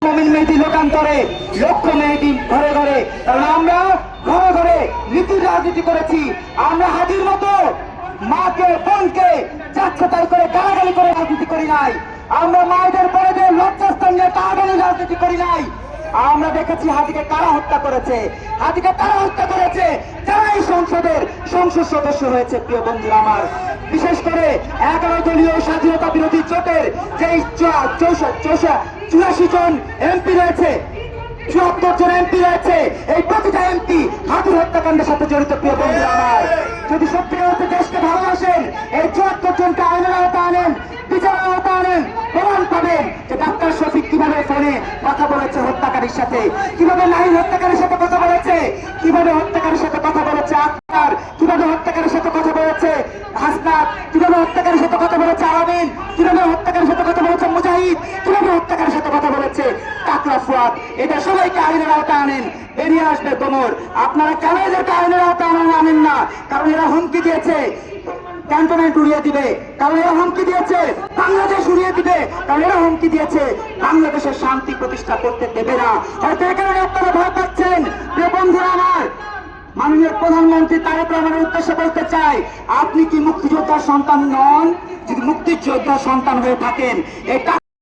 মমিন মেহেদী লোকান্তরে লক্ষ মেহেদী ঘরে ঘরে, কারণ আমরা ঘরে ঘরে নীতি রাজনীতি করেছি। আমরা হাজির মতো মাকে বোনকে যাচ্ছে তাই করে গালাগালি করে রাজনীতি করি নাই। আমরা মায়েদের বোনেদের লজ্জাস্থান নিয়ে টানাটানি রাজনীতি করি নাই। আমরা দেখেছি হাতিকে কারা হত্যা করেছে, হাতিকে কারা হত্যা করেছে, যারা এই সংসদের সংসদ সদস্য হয়েছে। প্রিয় বন্ধুরা আমার, বিশেষ করে 11 দলীয় স্বাধীনতা বিরোধী জোটের যেই 84 জন এমপি রয়েছে, 74 জন এমপি রয়েছে, এই প্রতিটা এমপি হাতির হত্যাকাণ্ডের সাথে জড়িত। প্রিয় বন্ধুরা আমার, যদি সত্যিকার অর্থে দেশকে ভালোবাসেন, এই 74 জনকে আইনের আওতায় আনেন, বিচারের আওতায় আনেন, প্রমাণ পাবেন যে ডাক্তার শফিক কিভাবে ফোনে কথা বলেছে হত্যাকারীর সাথে, কিভাবে নাহিদ হত্যাকারীর সাথে কথা বলেছে, কিভাবে হত্যাকারীর সাথে কথা বলেছে আক্তার, কিভাবে হত্যাকারীর সাথে কথা বলেছে হাসনাত, কিভাবে হত্যাকারীর সাথে কথা বলেছে আলামিন, কিভাবে হত্যাকারীর সাথে কথা বলেছে মুজাহিদ, কিভাবে হত্যাকারীর সাথে কথা বলেছে টাকলা ফুয়াদ। এটা সবাইকে আইনের আওতায় আনেন, বেরিয়ে আসবে গোমর। আপনারা কেন এদেরকে আইনের আওতায় আনেন না? কারণ এরা হুমকি দিয়েছে ক্যান্টনমেন্ট উড়িয়ে দিবে, কারণ এরা হুমকি দিয়েছে বাংলাদেশ উড়িয়ে দিবে, কারণ এরা হুমকি দিয়েছে বাংলাদেশের শান্তি প্রতিষ্ঠা করতে দেবে না। হয়তো এ কারণে আপনারা ভয় পাচ্ছেন। প্রিয় বন্ধুরা আমার, মাননীয় প্রধানমন্ত্রী তারেক রহমানের উদ্দেশ্যে বলতে চাই, আপনি কি মুক্তিযোদ্ধার সন্তান নন? যদি মুক্তিযোদ্ধার সন্তান হয়ে থাকেন, এটা